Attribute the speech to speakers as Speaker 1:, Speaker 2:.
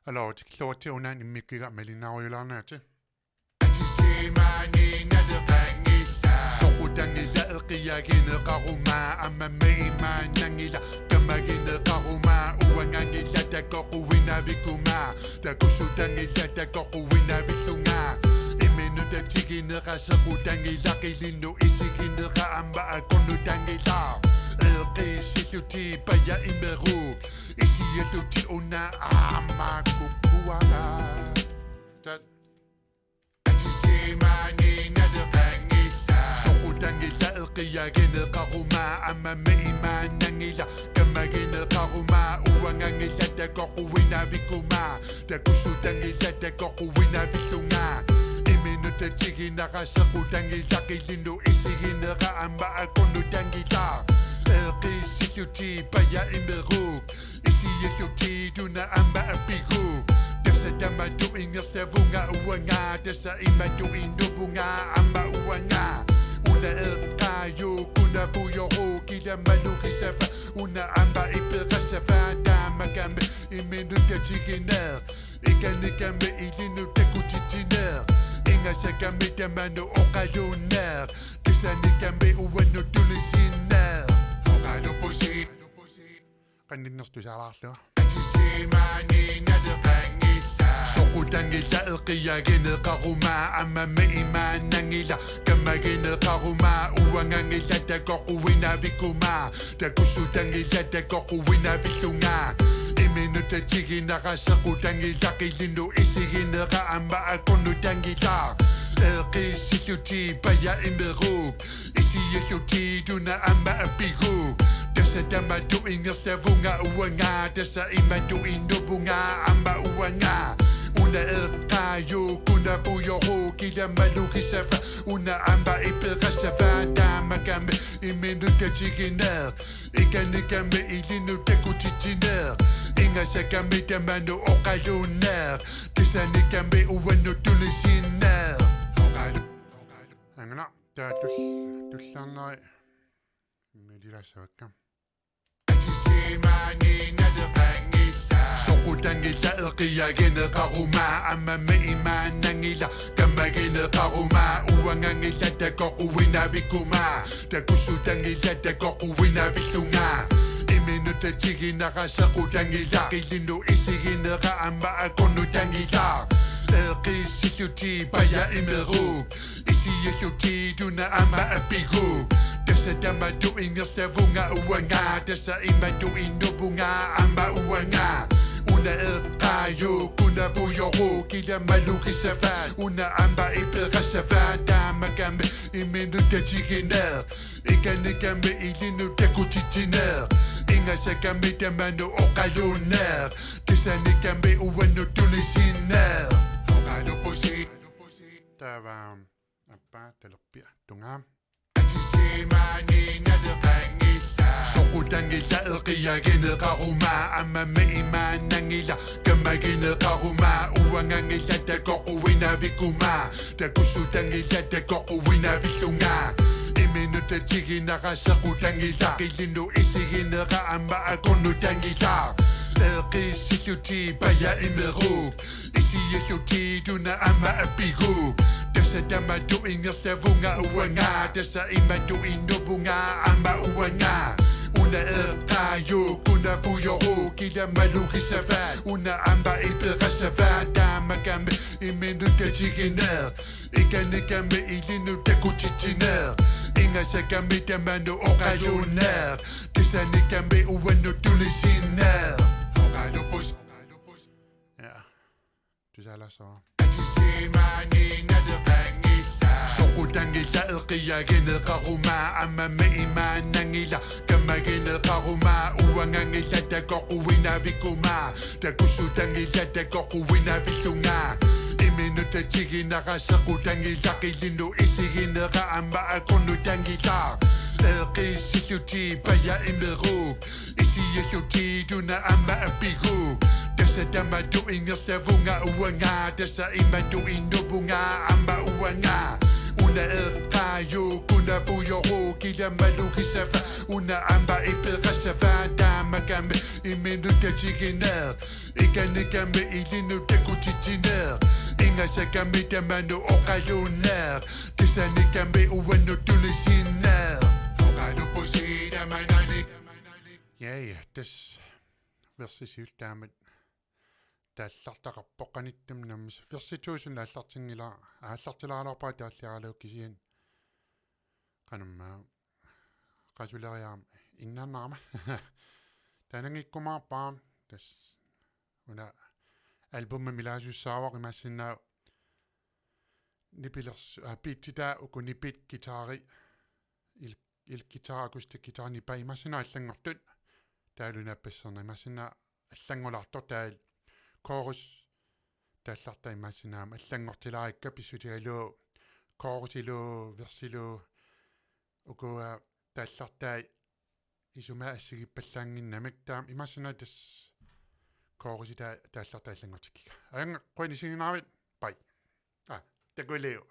Speaker 1: Alo, til under en mikkiga melinauilarnaati. Soqutangila iqiyagina qaruma amamima nangila kamagina qaruma uangangila takoquina vikuma takusutangila takoquina visunga iminuta tigina qasaqutangila qilinu isigina qaamba akonutangila ilqisiluti paya imeru isiyeluti una amakukuara Soqutangila iqiyagina qaruma amamima nangila kamagina qaruma uangangila takoquina vikuma takusutangila takoquina visunga iminuta tigina qasaqutangila qilinu isigina qaamba akonutangila ilqisiluti paya imeru isiyeluti duna amba apigu Desa damadu ingerse vunga uanga Desa imadu induvunga amba uanga Una kayu kuna buyohu Kila maluki sefa Una amba ipira sefa Damakame iminuka jiginer Ikanikame ilinu tekutitiner Inga sekame damano okayuner Desa nikame uwanu tulisiner Okalo posi Kandinerstu salarlua Soqutangila iqiyagina qaruma amamima nangila kamagina qaruma uangangila takoquina vikuma takusutangila takoquina visunga iminuta tigina qasaqutangila qilinu isigina qaamba akonutangila ilqisiluti paya imeru isiyeluti duna amba apigu Desa damadu ingerse vunga uanga Desa imadu induvunga amba uanga Una kayu kuna buyohu Kila maluki sefa Una amba ipira sefa Damakame iminuka jiginer Ikanikame ilinu tekutitiner Inga sekame damano okayuner Desa nikame uwanu tulisiner Angana tussarnari Medilasavakka Soqutangila iqiyagina qaruma amamima nangila kamagina qaruma uangangila takoquina vikuma takusutangila takoquina visunga iminuta tigina qasaqutangila qilinu isigina qaamba akonutangila ilqisiluti paya imeru isiyeluti duna amba apigu Desa damadu ingerse vunga uanga Desa imadu induvunga amba uanga Una kayu kuna buyohu Kila maluki sefa Una amba ipira sefa Damakame iminuka jiginer Ikanikame ilinu tekutitiner Inga sekame damano okayuner Desa nikame uwanu tulisiner Okalo posi Tava Apa talapia tungam Soqutangila iqiyagina qaruma amamima nangila kamagina qaruma uangangila takoquina vikuma takusutangila takoquina visunga iminuta tigina qasaqutangila qilinu isigina qaamba akonutangila ilqisiluti paya imeru isiyeluti duna amba apigu Desa damadu ingerse vunga uanga Desa imadu induvunga amba uanga Una kayu kuna buyohu Kila maluki sefa Una amba ipira sefa Damakame iminuka jiginer Ikanikame ilinu tekutitiner Inga sekame damano okayuner Desa nikame uwanu tulisiner Okalo pos Ja, du sagde så Soqutangila iqiyagina qaruma amamima nangila kamagina qaruma uangangila takoquina vikuma takusutangila takoquina visunga iminuta tigina qasaqutangila qilinu isigina qaamba akonutangila ilqisiluti paya imeru isiyeluti duna amba apigu Desa damadu ingerse vunga uanga Desa imadu induvunga amba uanga una kayo kuna buyoro kila malukisafa una amba ipirasava damakame iminuka chiginer ikanikame ilinu tekutitiner ingasakame tamano okayuner kisanikame uwano tulisiner okalo posida manali ja das versisiltaamat тааллартақарпоққанитtum наммис ферситуусун ааллартингила ааллартилаалерпаа тааллиаралууккисиан qanammaa qasулериаам иннаарнарама танангиккумаарпаа тас уна альбумми милаасуссаавақ имаассинаа нипилерс питтитаа укунипит гитаари ил гитара акустик гитарни па имаассинаа аллангортут таалунаппассерна имаассинаа аллангулаартор таал chorus таалларта имаассинаама аллангортилаарикка писсутигалуу chorusилуу версилуу ukua тааллартаа исумаа ассигиппаллаангиннамик таам имаассинаа тас chorusита тааллартаа аллангортиккига аанга қуинисигинааравит пай такулеу